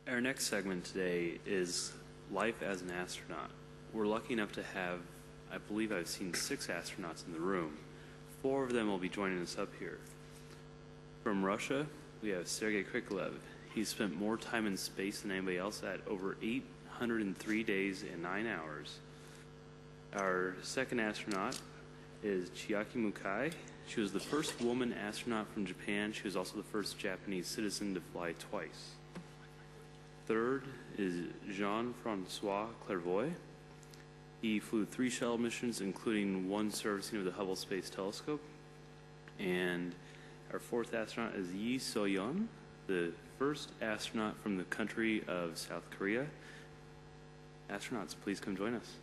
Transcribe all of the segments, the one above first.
Our next segment today is Life as an Astronaut. We're lucky enough to have, I believe I've seen 6 astronauts in the room. 4 of them will be joining us up here. From Russia, we have Sergei Krikalev. He's spent more time in space than anybody else at over 803 days and 9 hours. Our second astronaut is Chiaki Mukai. She was the first woman astronaut from Japan. She was also the first Japanese citizen to fly twice. Third is Jean-Francois Clervoy. He flew 3 shuttle missions, including 1 servicing of the Hubble Space Telescope. And our fourth astronaut is Yi So-yeon, the first astronaut from the country of South Korea. Astronauts, please come join us.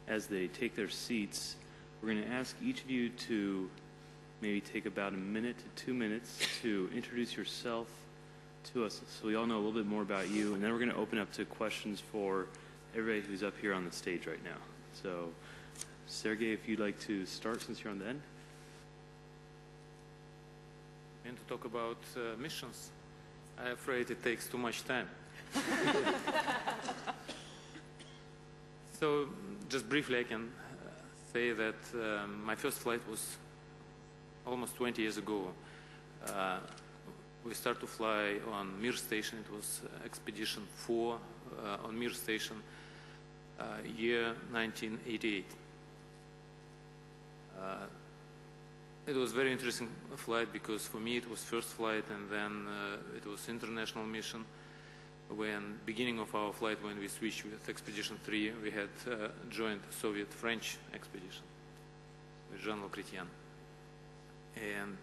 As they take their seats, we're going to ask each of you to maybe take about 1 minute to 2 minutes to introduce yourself to us so we all know a little bit more about you, and then we're going to open up to questions for everybody who's up here on the stage right now. So, Sergei, if you'd like to start since you're on the end. And to talk about missions, I'm afraid it takes too much time. So, just briefly, I can say that my first flight was almost 20 years ago. We started to fly on Mir Station. It was Expedition 4 on Mir Station, year 1988. It was a very interesting flight because for me it was first flight, and then it was international mission. When beginning of our flight, when we switched with Expedition 3, we had joined Soviet-French expedition with Jean-Luc Chrétien. And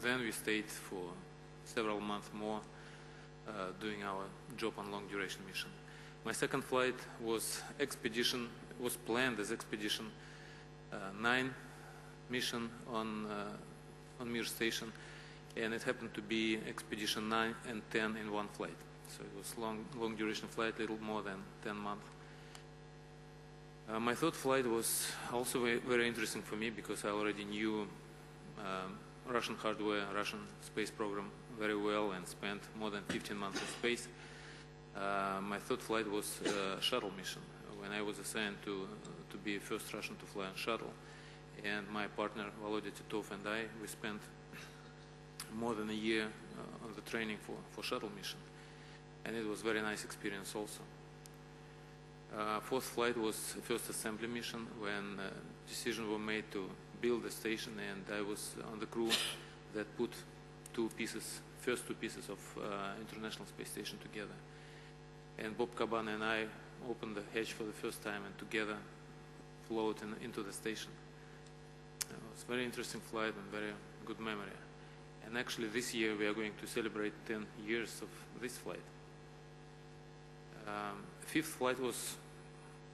then we stayed for several months more doing our job on long duration mission. My second flight was planned as Expedition 9 mission on Mir Station, and it happened to be Expedition 9 and 10 in one flight. So it was long duration flight, little more than 10 months. My third flight was also very interesting for me because I already knew Russian hardware, Russian space program very well, and spent more than 15 months in space. My third flight was a shuttle mission when I was assigned to be first Russian to fly on shuttle. And my partner Volodya Titov and I, we spent more than a year on the training for shuttle mission. And it was a very nice experience also. Fourth flight was first assembly mission when decisions were made to build the station, and I was on the crew that put first two pieces of International Space Station together. And Bob Caban and I opened the hatch for the first time and together float into the station. It was a very interesting flight and very good memory. And actually this year we are going to celebrate 10 years of this flight. Fifth flight was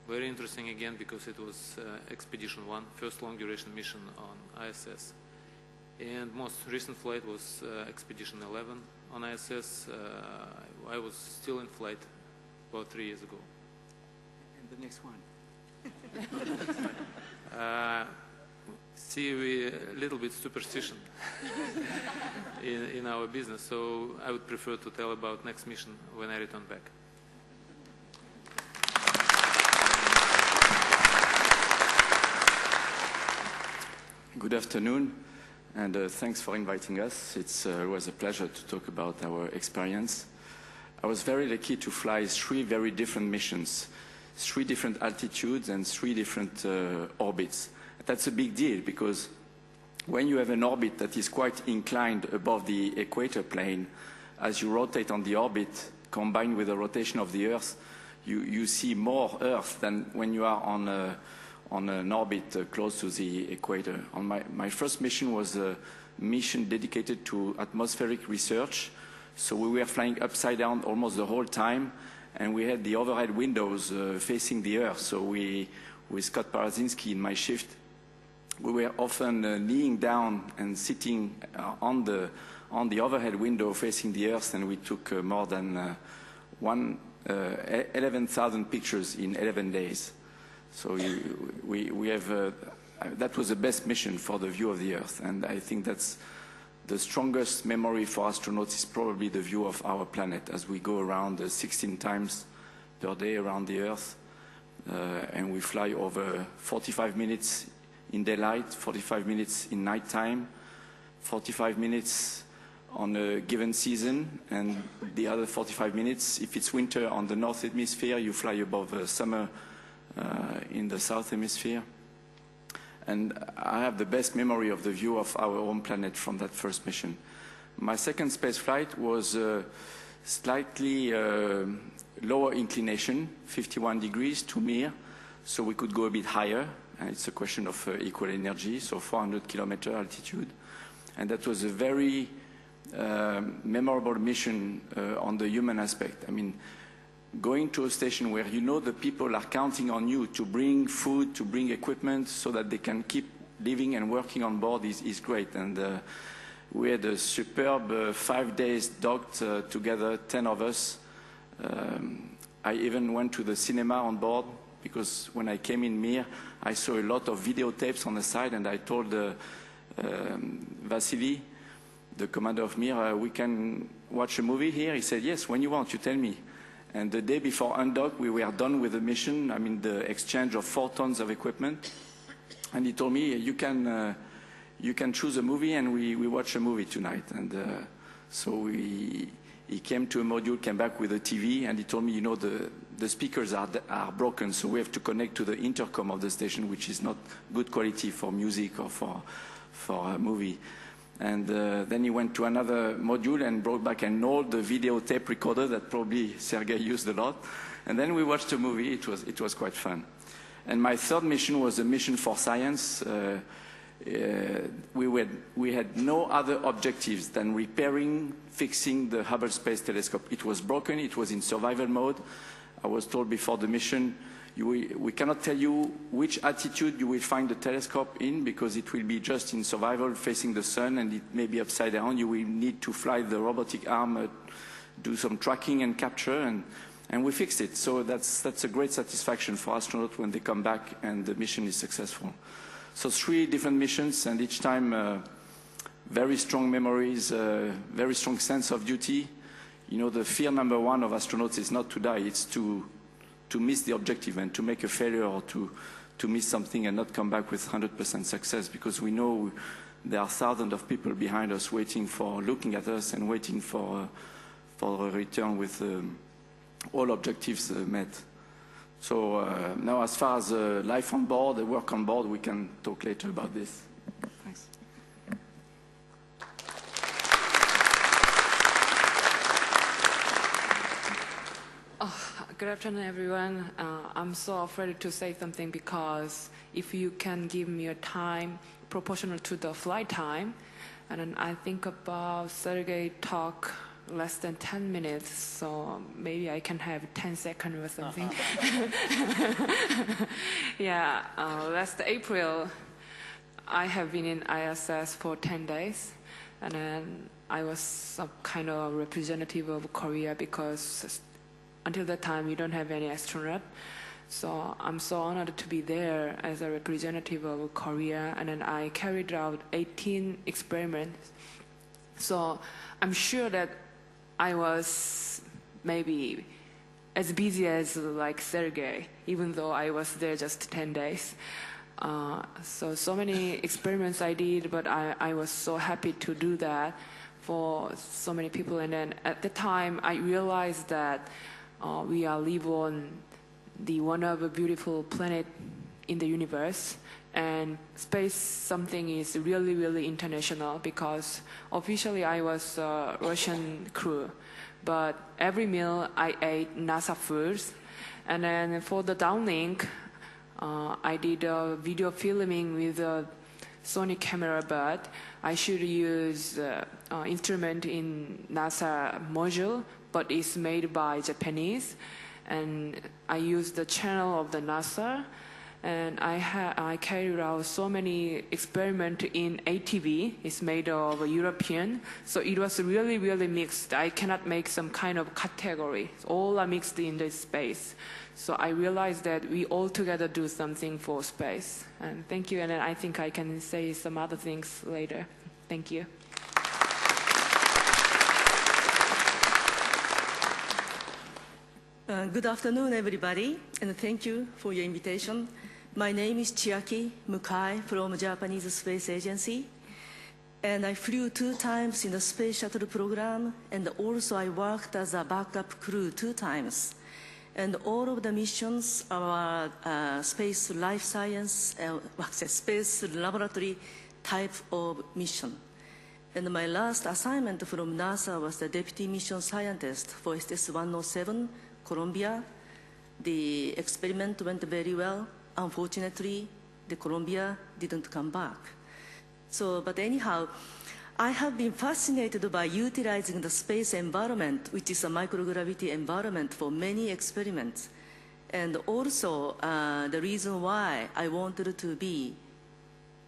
very interesting again because it was Expedition 1, first long duration mission on ISS. And most recent flight was Expedition 11 on ISS. I was still in flight about 3 years ago. And the next one? See, we a little bit superstition in our business, so I would prefer to tell about next mission when I return back. Good afternoon, and thanks for inviting us. It was a pleasure to talk about our experience. I was very lucky to fly 3 very different missions, 3 different altitudes and 3 different orbits. That's a big deal because when you have an orbit that is quite inclined above the equator plane, as you rotate on the orbit, combined with the rotation of the Earth, you see more Earth than when you are on an orbit close to the equator. On my first mission was a mission dedicated to atmospheric research. So we were flying upside down almost the whole time, and we had the overhead windows facing the Earth. So with Scott Parazinski in my shift, we were often kneeling down and sitting on the overhead window facing the Earth, and we took more than 11,000 pictures in 11 days. So we have, that was the best mission for the view of the Earth, and I think that's the strongest memory for astronauts is probably the view of our planet as we go around 16 times per day around the Earth, and we fly over 45 minutes in daylight, 45 minutes in nighttime, 45 minutes on a given season, and the other 45 minutes, if it's winter on the North Hemisphere, you fly above summer in the South Hemisphere. And I have the best memory of the view of our home planet from that first mission. My second space flight was slightly lower inclination, 51 degrees to Mir, so we could go a bit higher. And it's a question of equal energy, so 400 kilometer altitude. And that was a very memorable mission on the human aspect. I mean, going to a station where you know the people are counting on you to bring food, to bring equipment so that they can keep living and working on board is great. And we had a superb 5 days docked together, 10 of us. I even went to the cinema on board because when I came in Mir, I saw a lot of videotapes on the side, and I told Vasily, the commander of Mir, we can watch a movie here? He said, yes, when you want, you tell me. And the day before undock, we were done with the mission, I mean the exchange of 4 tons of equipment. And he told me, you can choose a movie and we watch a movie tonight. And so he came to a module, came back with a TV, and he told me, you know, the speakers are broken, so we have to connect to the intercom of the station, which is not good quality for music or for a movie. And then he went to another module and brought back an old videotape recorder that probably Sergei used a lot. And then we watched a movie. It was quite fun. And my third mission was a mission for science. We had no other objectives than repairing, fixing the Hubble Space Telescope. It was broken. It was in survival mode. I was told before the mission, we cannot tell you which attitude you will find the telescope in because it will be just in survival facing the sun, and it may be upside down. You will need to fly the robotic arm, do some tracking and capture, and we fixed it. So that's a great satisfaction for astronauts when they come back and the mission is successful. So 3 different missions, and each time very strong memories, very strong sense of duty. You know, the fear number 1 of astronauts is not to die, it's to miss the objective and to make a failure or to miss something and not come back with 100% success, because we know there are thousands of people behind us waiting for, looking at us and waiting for a return with all objectives met. So now as far as life on board, the work on board, we can talk later about this. Thanks. Good afternoon, everyone. I'm so afraid to say something because if you can give me a time proportional to the flight time, and then I think about Sergei talk less than 10 minutes, so maybe I can have 10 seconds or something. Yeah, last April, I have been in ISS for 10 days, and then I was some kind of representative of Korea because until that time, we don't have any astronaut. So I'm so honored to be there as a representative of Korea. And then I carried out 18 experiments. So I'm sure that I was maybe as busy as like Sergei, even though I was there just 10 days. So many experiments I did, but I was so happy to do that for so many people. And then at the time, I realized that we are live on the one of a beautiful planet in the universe, and space something is really, really international because officially I was a Russian crew, but every meal I ate NASA foods, and then for the downlink, I did video filming with a Sony camera, but I should use instrument in NASA module, but it's made by Japanese, and I used the channel of the NASA, And I carried out so many experiments in ATV. It's made of European, so it was really, really mixed. I cannot make some kind of category. All are mixed in this space. So I realized that we all together do something for space. And thank you. And then I think I can say some other things later. Thank you. Good afternoon, everybody, and thank you for your invitation. My name is Chiaki Mukai from Japanese Space Agency, and I flew 2 times in the Space Shuttle program, and also I worked as a backup crew 2 times. And all of the missions are space life science, space laboratory type of mission. And my last assignment from NASA was the deputy mission scientist for STS-107, Columbia. The experiment went very well. Unfortunately, the Columbia didn't come back. So, but anyhow, I have been fascinated by utilizing the space environment, which is a microgravity environment, for many experiments. And also, the reason why I wanted to be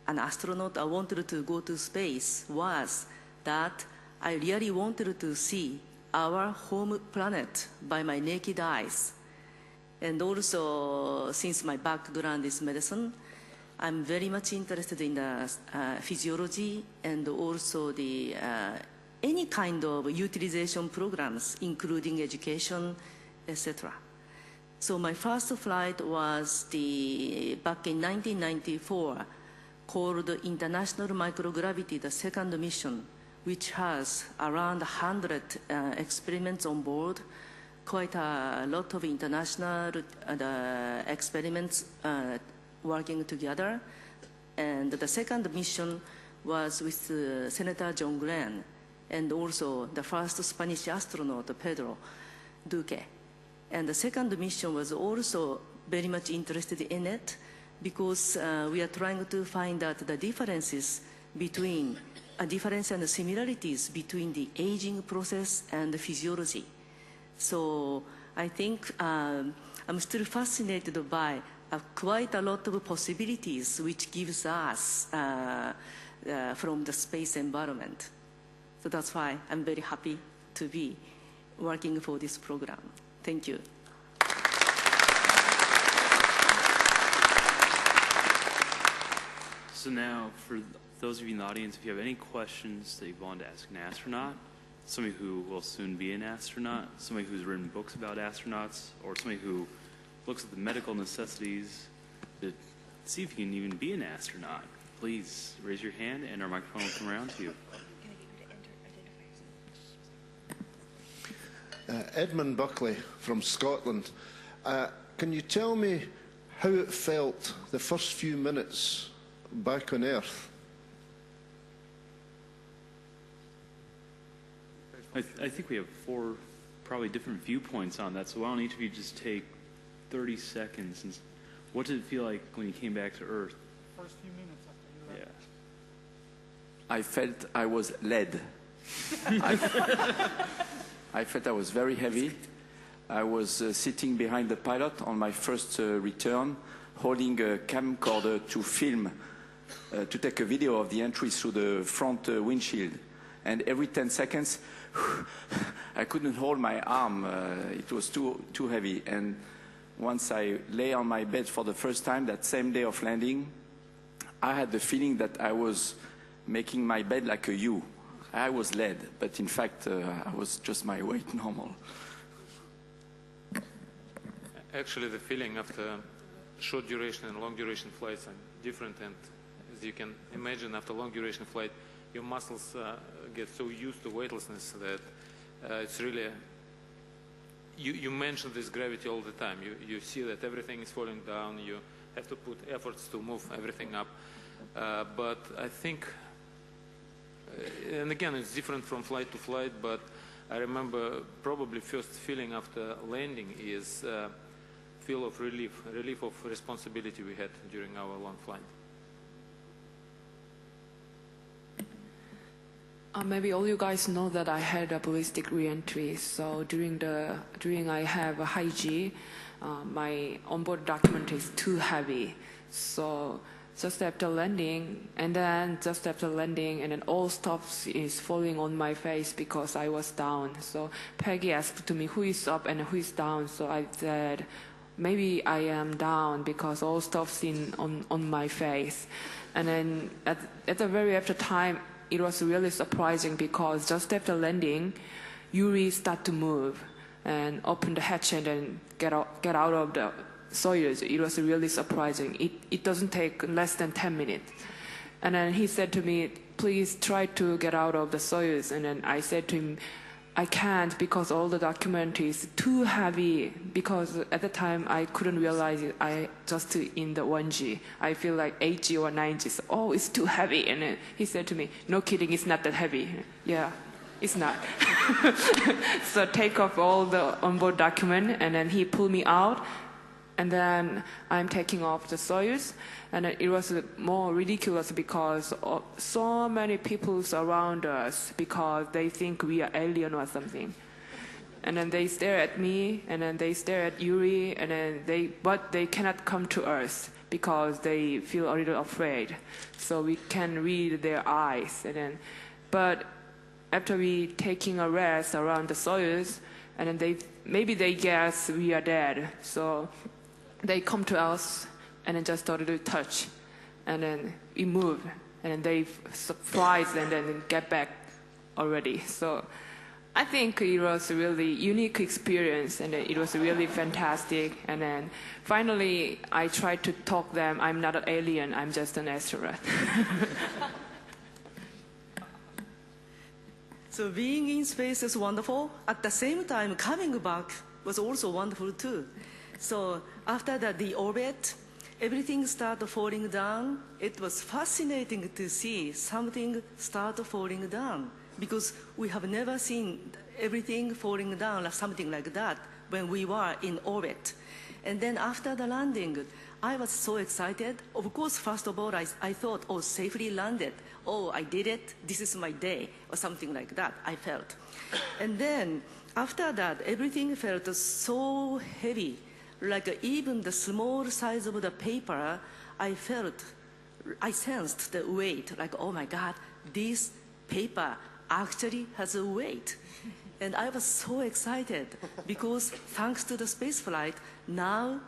an astronaut, I wanted to go to space, was that I really wanted to see our home planet by my naked eyes. And also, since my background is medicine, I'm very much interested in the physiology and also the any kind of utilization programs, including education, etc. So my first flight was back in 1994, called International Microgravity, the second mission, which has around 100 experiments on board, quite a lot of international experiments working together. And the second mission was with Senator John Glenn, and also the first Spanish astronaut, Pedro Duque. And the second mission was also very much interested in it, because we are trying to find out the differences between difference and similarities between the aging process and the physiology. So I think I'm still fascinated by quite a lot of possibilities which gives us from the space environment. So that's why I'm very happy to be working for this program. Thank you. So now, for those of you in the audience, if you have any questions that you want to ask an astronaut, somebody who will soon be an astronaut, somebody who's written books about astronauts, or somebody who looks at the medical necessities to see if you can even be an astronaut, please raise your hand and our microphone will come around to you. Edmond Buckley from Scotland. Can you tell me how it felt the first few minutes back on Earth? I think we have 4 probably different viewpoints on that, so why don't each of you just take 30 seconds. And what did it feel like when you came back to Earth? First few minutes after you left. Yeah. I felt I was lead. I felt I was very heavy. I was sitting behind the pilot on my first return, holding a camcorder to film, to take a video of the entry through the front windshield. And every 10 seconds, I couldn't hold my arm. It was too heavy. And once I lay on my bed for the first time, that same day of landing, I had the feeling that I was making my bed like a U. I was lead, but in fact, I was just my weight normal. Actually, the feeling after short duration and long duration flights are different, and as you can imagine, after long duration flight, your muscles get so used to weightlessness that it's really, you mention this gravity all the time. You see that everything is falling down, you have to put efforts to move everything up. But I think, and again, it's different from flight to flight, but I remember probably first feeling after landing is feel of relief of responsibility we had during our long flight. Maybe all you guys know that I had a ballistic re-entry. So during I have a high G, my onboard document is too heavy. So just after landing, and then all stuff is falling on my face because I was down. So Peggy asked to me who is up and who is down. So I said, maybe I am down because all stuff's on my face. And then at the very after time, it was really surprising because just after landing, Yuri started to move and open the hatch and then get out of the Soyuz. It was really surprising. It doesn't take less than 10 minutes. And then he said to me, please try to get out of the Soyuz. And then I said to him, I can't because all the document is too heavy, because at the time I couldn't realize it. I just in the 1G. I feel like 8G or 9G. So, oh, it's too heavy. And then he said to me, no kidding, it's not that heavy. Yeah, it's not. So take off all the onboard document, and then he pulled me out. And then I'm taking off the Soyuz, and it was more ridiculous because so many people around us because they think we are alien or something. And then they stare at me, and then they stare at Yuri, and then but they cannot come to us because they feel a little afraid. So we can read their eyes. But after we taking a rest around the Soyuz, and then maybe they guess we are dead. So they come to us and then just started to touch, and then we move, and then they surprise and then get back already. So I think it was a really unique experience, and it was really fantastic. And then finally I tried to talk them, I'm not an alien, I'm just an astronaut. So being in space is wonderful. At the same time, coming back was also wonderful too. So after the orbit, everything started falling down. It was fascinating to see something start falling down because we have never seen everything falling down or something like that when we were in orbit. And then after the landing, I was so excited. Of course, first of all, I thought, oh, safely landed. Oh, I did it. This is my day, or something like that, I felt. And then after that, everything felt so heavy. Like even the small size of the paper, I sensed the weight, like, oh my God, this paper actually has a weight. And I was so excited because thanks to the space flight, now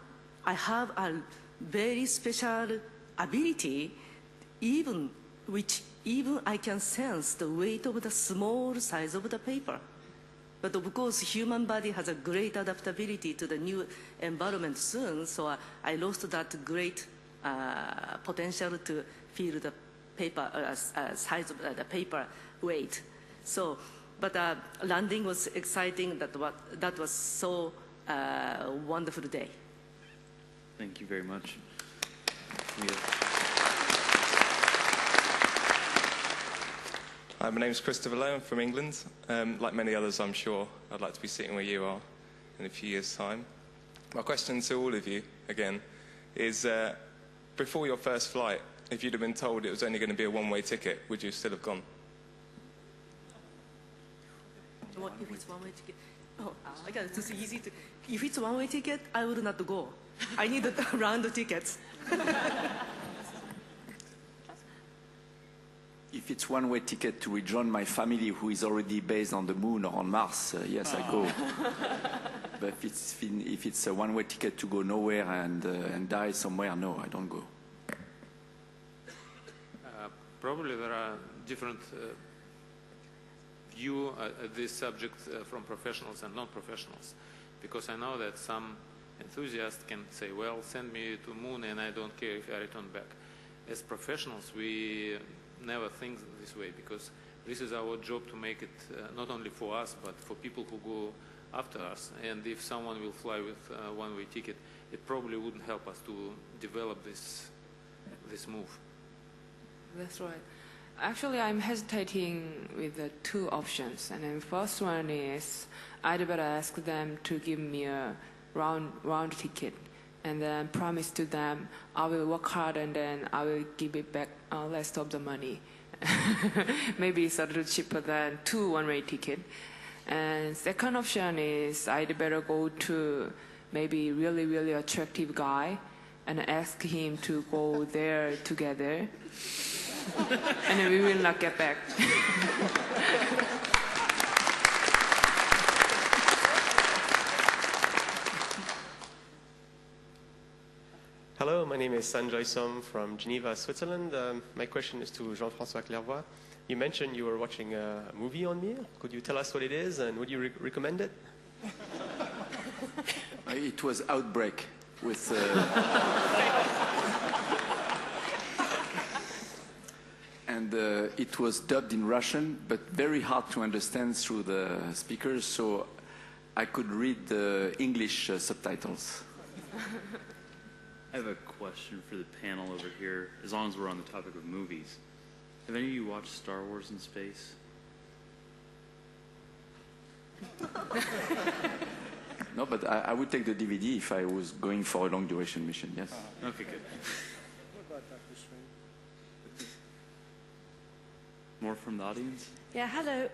I have a very special ability, even I can sense the weight of the small size of the paper. But of course, human body has a great adaptability to the new environment soon, so I lost that great potential to feel the paper size of the paper weight. So, but landing was exciting. That was so wonderful day. Thank you very much. Hi, my name is Christopher Lowe. I'm from England. Like many others, I'm sure, I'd like to be sitting where you are in a few years' time. My question to all of you, again, is before your first flight, if you'd have been told it was only going to be a one-way ticket, would you still have gone? If it's one-way ticket? Oh, I got it. It's easy to. If it's one-way ticket, I would not go. I need a round of tickets. If it's one-way ticket to rejoin my family who is already based on the moon or on Mars, yes, I go. But if it's a one-way ticket to go nowhere and die somewhere, no, I don't go. Probably there are different view at this subject from professionals and non-professionals, because I know that some enthusiasts can say, well, send me to moon and I don't care if I return back. As professionals, we never think this way, because this is our job to make it not only for us but for people who go after us. And if someone will fly with a one-way ticket, it probably wouldn't help us to develop this move. That's right. Actually, I'm hesitating with the two options. And then first one is I'd better ask them to give me a round ticket, and then promise to them I will work hard and then I will give it back rest of the money. Maybe it's a little cheaper than 2 one-way ticket. And second option is I'd better go to maybe really, really attractive guy and ask him to go there together. And then we will not get back. Hello, my name is Sanjay Som from Geneva, Switzerland. My question is to Jean-Francois Clervoy. You mentioned you were watching a movie on Mir. Could you tell us what it is and would you recommend it? It was Outbreak with... and it was dubbed in Russian, but very hard to understand through the speakers, so I could read the English subtitles. I have a question for the panel over here, as long as we're on the topic of movies. Have any of you watched Star Wars in Space? No, but I would take the DVD if I was going for a long duration mission, yes. Okay, good. More from the audience? Yeah, hello.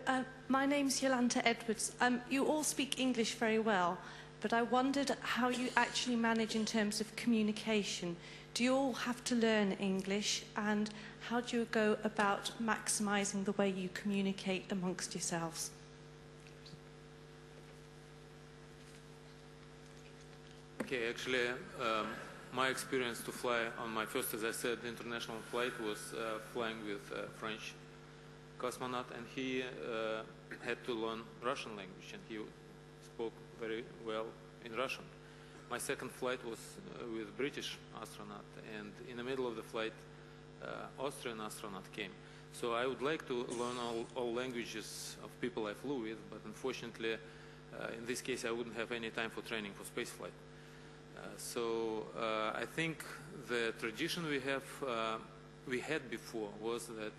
My name's Yolanda Edwards. You all speak English very well, but I wondered how you actually manage in terms of communication. Do you all have to learn English, and how do you go about maximizing the way you communicate amongst yourselves? Okay, actually, my experience to fly on my first, as I said, international flight was flying with a French cosmonaut, and he had to learn Russian language, and he spoke very well in Russian. My second flight was with British astronaut, and in the middle of the flight, Austrian astronaut came. So I would like to learn all languages of people I flew with, but unfortunately, in this case, I wouldn't have any time for training for spaceflight. So I think the tradition we had before was that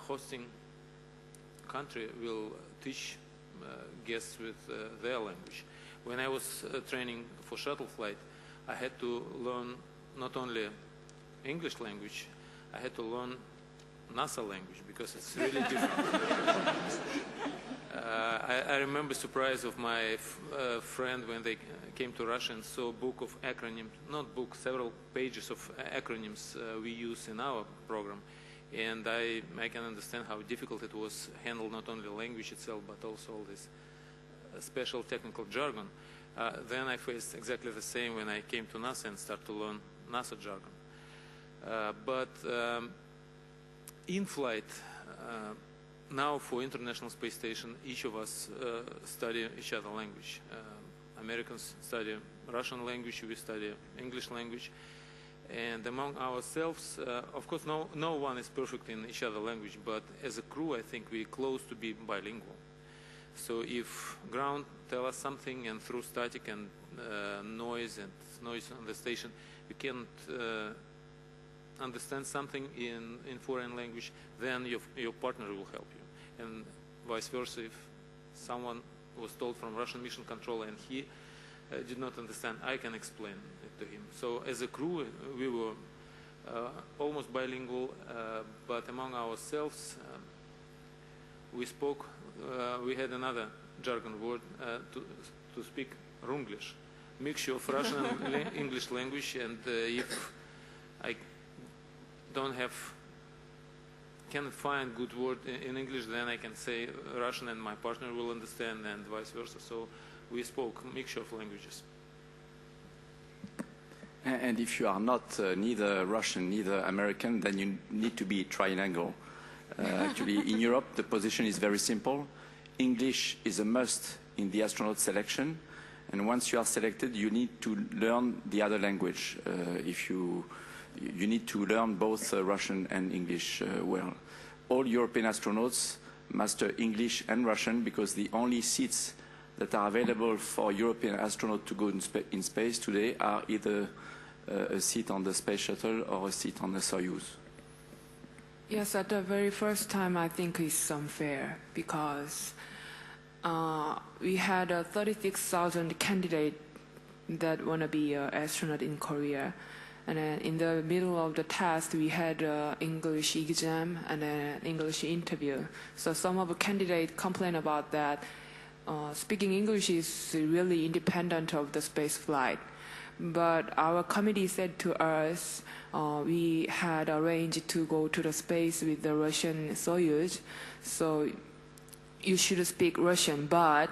hosting country will teach guests with their language. When I was training for shuttle flight, I had to learn not only English language, I had to learn NASA language because it's really different. I remember surprise of my friend when they came to Russia and saw a book of acronyms, not book, several pages of acronyms we use in our program. And I can understand how difficult it was to handle not only the language itself, but also all this special technical jargon. Then I faced exactly the same when I came to NASA and started to learn NASA jargon. But in flight, now for International Space Station, each of us study each other language. Americans study Russian language, we study English language. And among ourselves, of course, no one is perfect in each other language, but as a crew, I think we're close to be bilingual. So if ground tell us something, and through static and noise on the station, we can't understand something in foreign language, then your partner will help you. And vice versa, if someone was told from Russian mission control and he did not understand, I can explain it to him. So as a crew, we were almost bilingual, but among ourselves, we spoke, we had another jargon word to speak Runglish, mixture of Russian and English language, and if I can't find good word in English, then I can say Russian and my partner will understand, and vice versa. So we spoke a mixture of languages. And if you are not neither Russian, neither American, then you need to be trilingual. Actually, in Europe, the position is very simple. English is a must in the astronaut selection, and once you are selected, you need to learn the other language. You need to learn both Russian and English well. All European astronauts master English and Russian because the only seats that are available for European astronauts to go in space today are either a seat on the space shuttle or a seat on the Soyuz. Yes, at the very first time, I think it's unfair because we had 36,000 candidates that want to be an astronaut in Korea. And then in the middle of the test, we had an English exam and an English interview. So some of the candidates complain about that. Speaking English is really independent of the space flight. But our committee said to us, we had arranged to go to the space with the Russian Soyuz, so you should speak Russian. But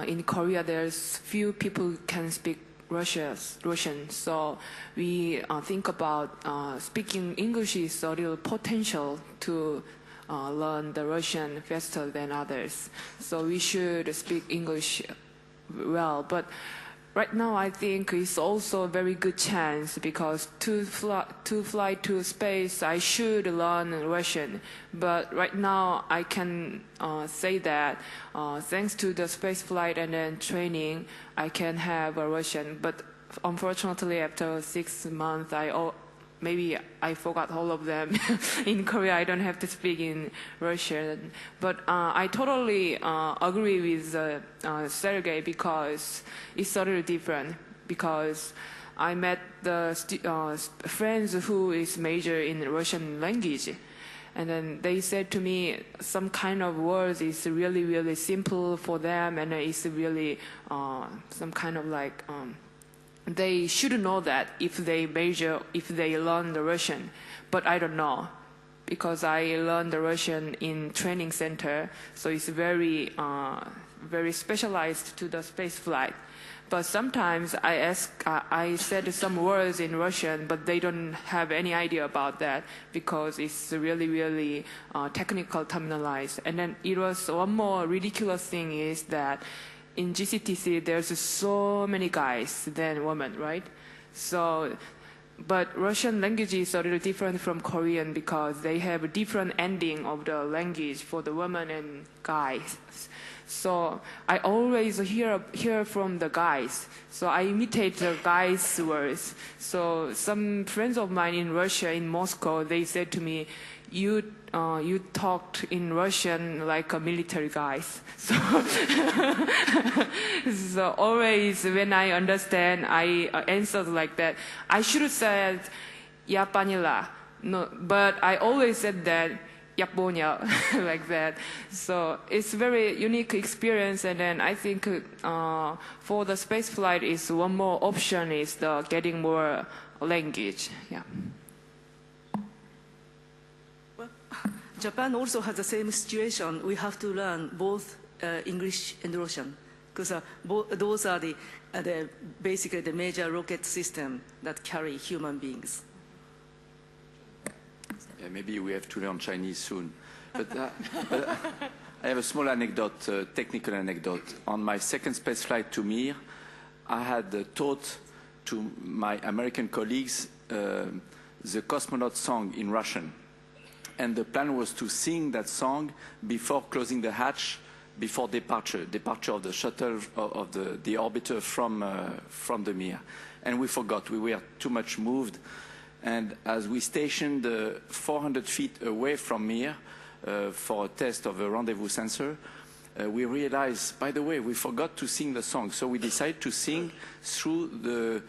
in Korea, there's few people who can speak Russian, so we think about speaking English is a little potential to learn the Russian faster than others. So we should speak English well. But right now, I think it's also a very good chance because to fly to space, I should learn Russian. But right now, I can say that thanks to the space flight and then training, I can have a Russian. But unfortunately, after 6 months, maybe I forgot all of them. In Korea, I don't have to speak in Russian. But I totally agree with Sergei because it's a little different. Because I met the friends who is major in Russian language. And then they said to me some kind of words is really, really simple for them. And it's really some kind of like... they should know that if they learn the Russian, but I don't know because I learned the Russian in training center, so it's very specialized to the space flight. But sometimes I said some words in Russian, but they don't have any idea about that because it's really, really technical terminalized. And then it was one more ridiculous thing is that in GCTC, there's so many guys than women, right? So, but Russian language is a little different from Korean because they have a different ending of the language for the women and guys. So I always hear from the guys. So I imitate the guys' words. So some friends of mine in Russia, in Moscow, they said to me, you talked in Russian like a military guys. So, so always when I understand, I answer like that. I should have said "Ya panila," no, but I always said that "Ya ponya," like that. So it's very unique experience. And then I think for the space flight, is one more option is the getting more language. Yeah. Japan also has the same situation. We have to learn both English and Russian because those are basically the major rocket system that carry human beings. Yeah, maybe we have to learn Chinese soon. But I have a small anecdote, technical anecdote. On my second space flight to Mir, I had taught to my American colleagues the cosmonaut song in Russian. And the plan was to sing that song before closing the hatch, before departure of the shuttle, of the orbiter from the Mir. And we forgot, we were too much moved. And as we stationed 400 feet away from Mir for a test of a rendezvous sensor, we realized, by the way, we forgot to sing the song. So we decided to sing through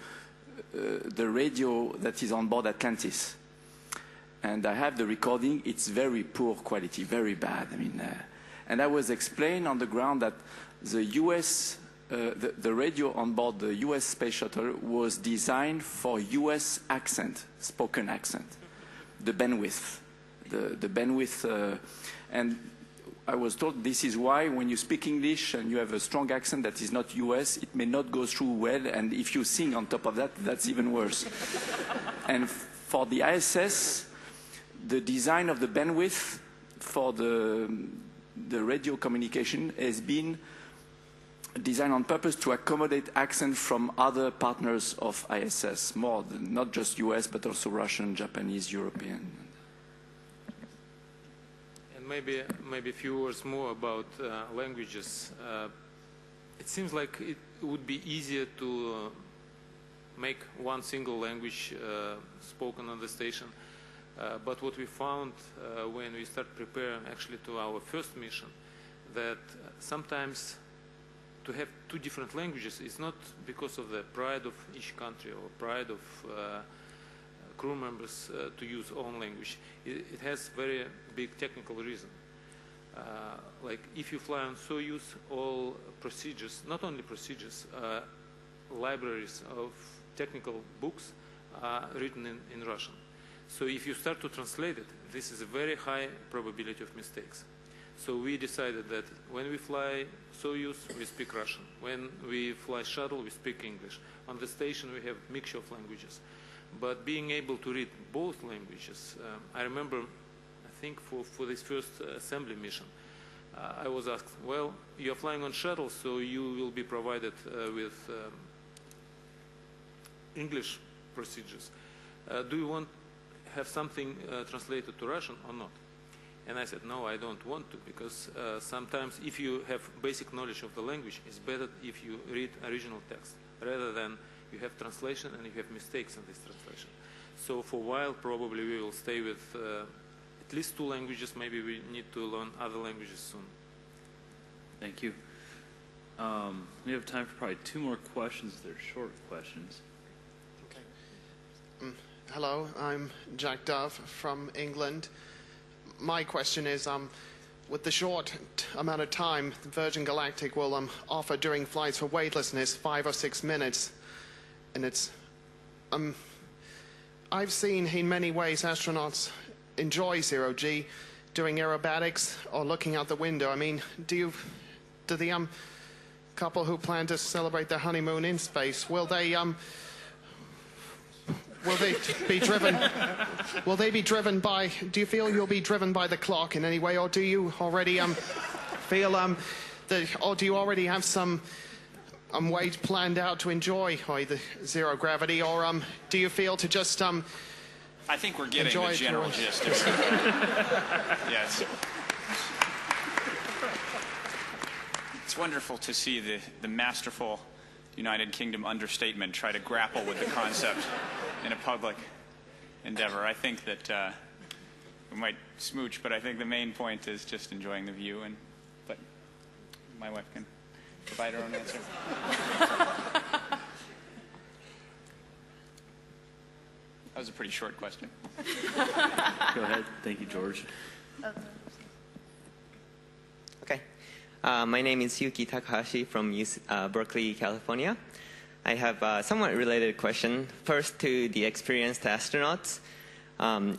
the radio that is on board Atlantis. And I have the recording. It's very poor quality, very bad. I mean, and I was explained on the ground that the U.S. The radio on board the U.S. space shuttle was designed for U.S. accent, spoken accent, the bandwidth, the bandwidth, and I was told this is why when you speak English and you have a strong accent that is not U.S., it may not go through well, and if you sing on top of that, that's even worse. And for the ISS, the design of the bandwidth for the radio communication has been designed on purpose to accommodate accent from other partners of ISS, more than, not just US, but also Russian, Japanese, European. And maybe a few words more about languages. It seems like it would be easier to make one single language spoken on the station. But what we found when we start preparing actually to our first mission, that sometimes to have two different languages is not because of the pride of each country or pride of crew members to use own language. It has very big technical reason. Like if you fly on Soyuz, all procedures, not only procedures, libraries of technical books are written in Russian. So if you start to translate it, this is a very high probability of mistakes. So we decided that when we fly Soyuz, we speak Russian. When we fly shuttle, we speak English. On the station, we have mixture of languages. But being able to read both languages, I remember, I think for this first assembly mission, I was asked, well, you're flying on shuttle, so you will be provided with English procedures. Do you want to have something translated to Russian or not? And I said, no, I don't want to, because sometimes if you have basic knowledge of the language, it's better if you read original text, rather than you have translation and you have mistakes in this translation. So for a while, probably we will stay with at least 2 languages. Maybe we need to learn other languages soon. Thank you. We have time for probably 2 more questions. They're short questions. Okay. Hello, I'm Jack Dove from England. My question is, with the short amount of time Virgin Galactic will offer during flights for weightlessness, 5 or 6 minutes, and it's, I've seen in many ways astronauts enjoy zero-G, doing aerobatics or looking out the window. I mean, do the couple who plan to celebrate their honeymoon in space, will they be driven? Will they be driven by? Do you feel you'll be driven by the clock in any way, or do you already feel or do you already have some way planned out to enjoy the zero gravity, or do you feel to just I think we're getting the general gist. Yes. It's wonderful to see the masterful United Kingdom understatement try to grapple with the concept in a public endeavor. I think that we might smooch, but I think the main point is just enjoying the view, but my wife can provide her own answer. That was a pretty short question. Go ahead. Thank you, George. Okay. My name is Yuki Takahashi from Berkeley, California. I have a somewhat related question. First, to the experienced astronauts.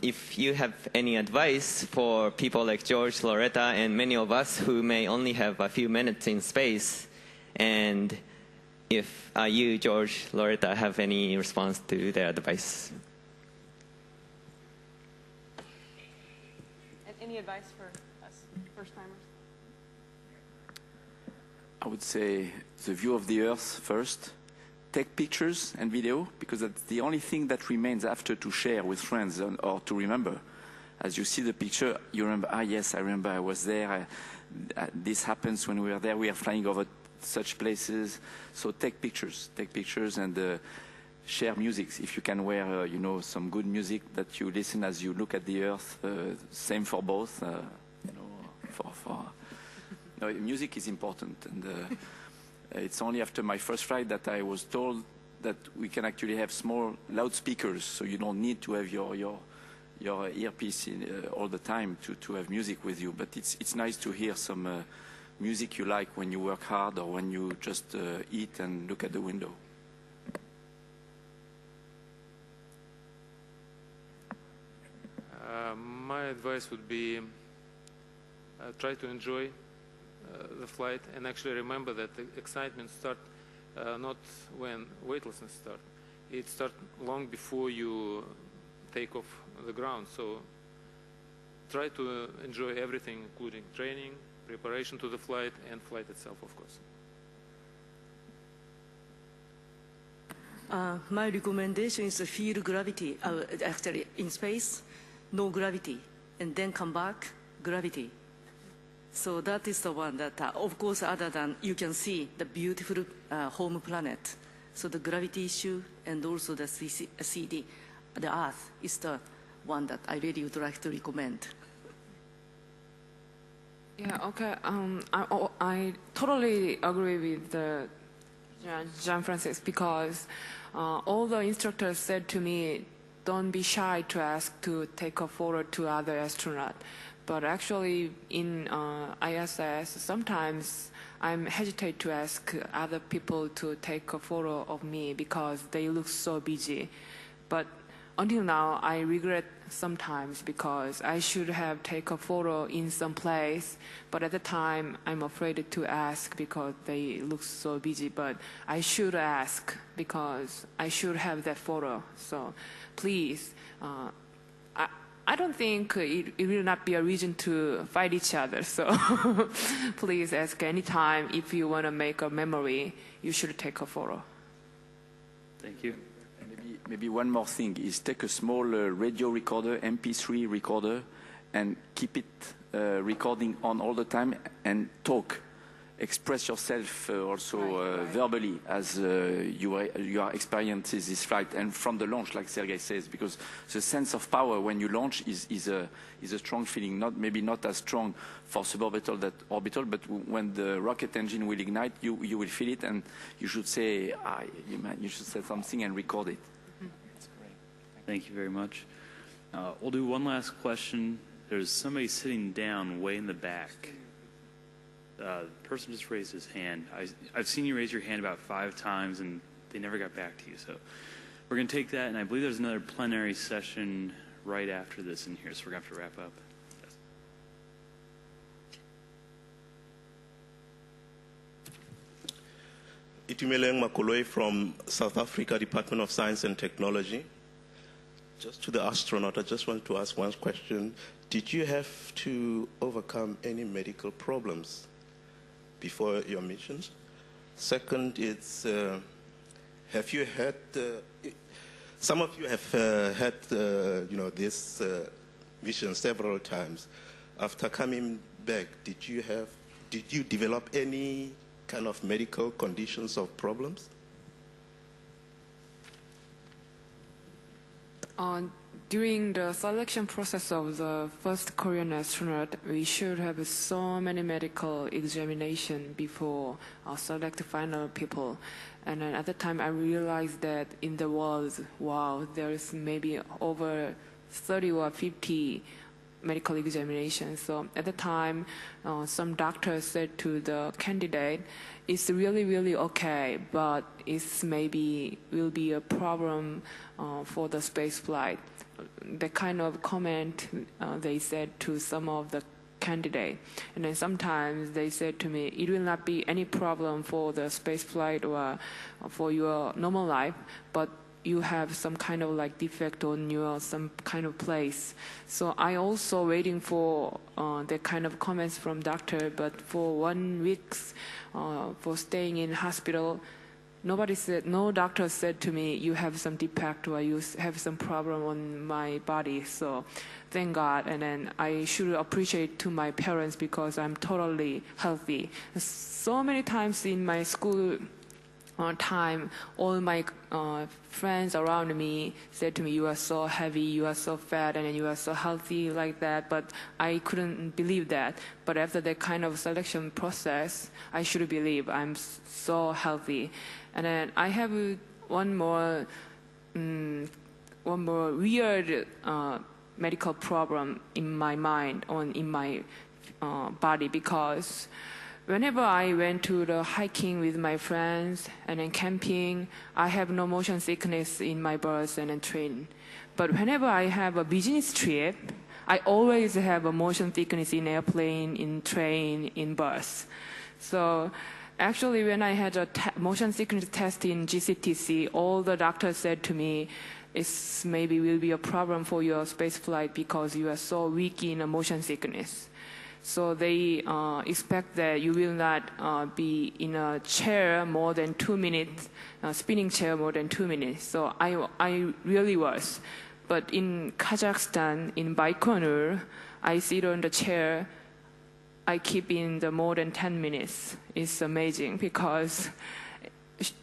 If you have any advice for people like George, Loretta, and many of us who may only have a few minutes in space, and if you, George, Loretta, have any response to their advice. Any advice for us first-timers? I would say the view of the Earth first. Take pictures and video, because that's the only thing that remains after to share with friends or to remember. As you see the picture, you remember, yes, I remember I was there. This happens when we were there. We are flying over such places. So take pictures and share music. If you can wear, some good music that you listen as you look at the Earth. Same for both. Music is important, and it's only after my first flight that I was told that we can actually have small loudspeakers, so you don't need to have your earpiece all the time to have music with you. But it's nice to hear some music you like when you work hard or when you just eat and look at the window. My advice would be try to enjoy the flight, and actually remember that the excitement starts not when weightlessness starts. It starts long before you take off the ground. So try to enjoy everything, including training, preparation to the flight, and flight itself, of course. My recommendation is to feel gravity, actually in space, no gravity, and then come back, gravity. So that is the one that, of course, other than you can see the beautiful home planet. So the gravity issue and also the CD, the Earth, is the one that I really would like to recommend. Yeah, okay. I totally agree with Jean-Francois, because all the instructors said to me, don't be shy to ask to take a photo to other astronaut. But actually, in ISS, sometimes I'm hesitate to ask other people to take a photo of me because they look so busy. But until now, I regret sometimes because I should have taken a photo in some place, but at the time I'm afraid to ask because they look so busy. But I should ask because I should have that photo. So please, I don't think it will not be a reason to fight each other. So please ask anytime if you want to make a memory, you should take a photo. Thank you. Maybe one more thing is take a small radio recorder, MP3 recorder, and keep it recording on all the time and talk. Express yourself also verbally as you are experiencing this flight and from the launch, like Sergei says, because the sense of power when you launch is a strong feeling. Maybe not as strong for suborbital that orbital, but when the rocket engine will ignite, you will feel it, and you should say you should say something and record it. That's great. Thank you very much. We'll do one last question. There's somebody sitting down way in the back. The person just raised his hand. I've seen you raise your hand about 5 times, and they never got back to you. So we're going to take that, and I believe there's another plenary session right after this in here, so we're going to have to wrap up. Yes. Itumeleng Makoloi from South Africa Department of Science and Technology. Just to the astronaut, I just wanted to ask one question. Did you have to overcome any medical problems before your missions? Second, it's have you had? Some of you have had this mission several times. After coming back, did you develop any kind of medical conditions or problems? During the selection process of the first Korean astronaut, we should have so many medical examinations before select final people. And then at the time I realized that in the world, wow, there's maybe over 30 or 50 medical examinations. So at the time, some doctors said to the candidate, it's really, really okay, but it's maybe will be a problem for the space flight. The kind of comment they said to some of the candidate. And then sometimes they said to me, it will not be any problem for the space flight or for your normal life, but you have some kind of like defect on your some kind of place. So I also waiting for the kind of comments from doctor, but for 1 week for staying in hospital, no doctor said to me, you have some defect or you have some problem on my body. So thank God. And then I should appreciate to my parents because I'm totally healthy. So many times in my school time, all my friends around me said to me, you are so heavy, you are so fat, and you are so healthy like that. But I couldn't believe that. But after that kind of selection process, I should believe I'm so healthy. And then I have one more weird medical problem in my mind, in my body, because whenever I went to the hiking with my friends and then camping, I have no motion sickness in my bus and then train. But whenever I have a business trip, I always have a motion sickness in airplane, in train, in bus. So actually, when I had a motion sickness test in GCTC, all the doctors said to me, it's maybe will be a problem for your space flight because you are so weak in a motion sickness. So they expect that you will not be in a chair more than 2 minutes, spinning chair more than 2 minutes. So I really was. But in Kazakhstan, in Baikonur, I sit on the chair. I keep in the more than 10 minutes. It's amazing because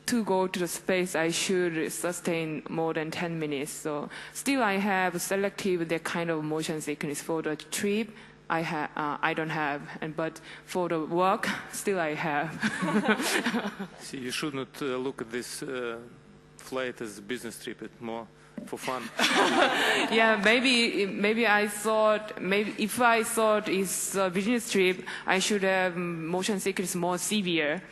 to go to the space, I should sustain more than 10 minutes. So still I have selective that kind of motion sickness for the trip. I don't have, but for the work, still I have. See, you should not look at this flight as a business trip, more for fun. Yeah, maybe I thought if I thought it's a business trip, I should have motion sickness more severe.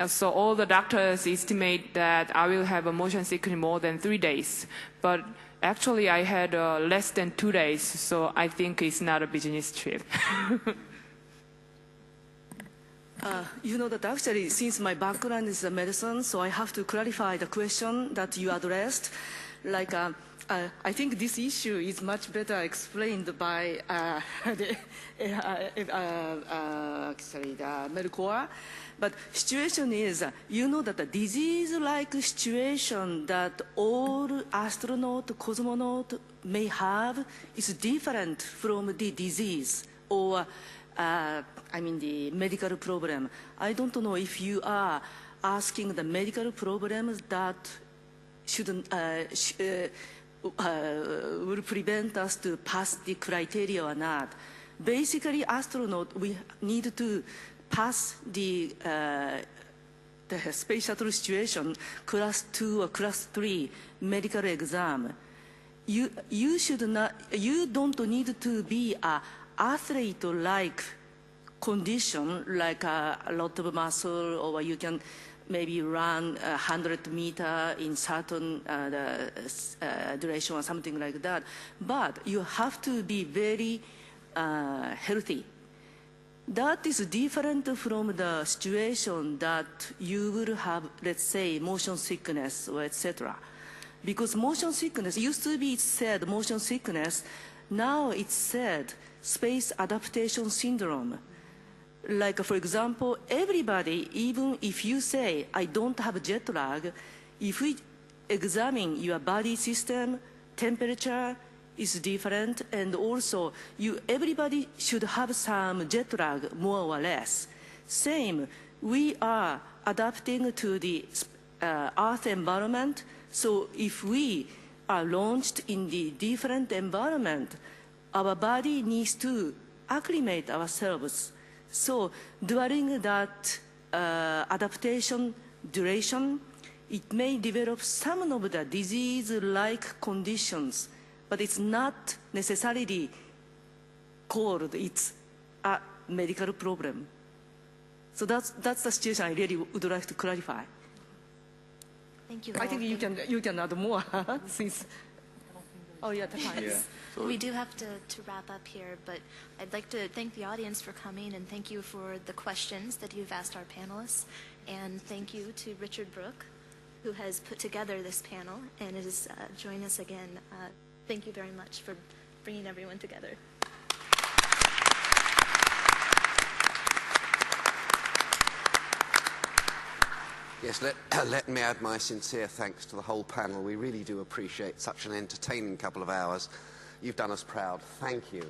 So all the doctors estimate that I will have a motion sickness more than 3 days, but actually I had less than 2 days. So I think it's not a business trip. You know that actually, since my background is medicine, so I have to clarify the question that you addressed. Like, I think this issue is much better explained by the Melchior. But situation is, you know that the disease-like situation that all astronaut, cosmonaut may have is different from the disease or the medical problem. I don't know if you are asking the medical problems that will prevent us to pass the criteria or not. Basically, astronaut, we need to pass the space shuttle situation, class 2 or class 3 medical exam. You don't need to be an athlete-like condition, like a lot of muscle, or you can maybe run 100 meters in certain duration or something like that. But you have to be very healthy. That is different from the situation that you will have, let's say, motion sickness or etc. Because motion sickness used to be said motion sickness, now it's said space adaptation syndrome. Like, for example, everybody, even if you say, I don't have jet lag, if we examine your body system, temperature is different, and also everybody should have some jet lag, more or less. Same, we are adapting to the Earth environment, so if we are launched in the different environment, our body needs to acclimate ourselves. So during that adaptation duration, it may develop some of the disease-like conditions, but it's not necessarily called it's a medical problem. So that's the situation I really would like to clarify. Thank you. I think you can add more since. Oh yeah, Takahashi. Yes. We do have to wrap up here, but I'd like to thank the audience for coming and thank you for the questions that you've asked our panelists. And thank you to Richard Brooke, who has put together this panel and is joining us again. Thank you very much for bringing everyone together. Yes, let me add my sincere thanks to the whole panel. We really do appreciate such an entertaining couple of hours. You've done us proud. Thank you.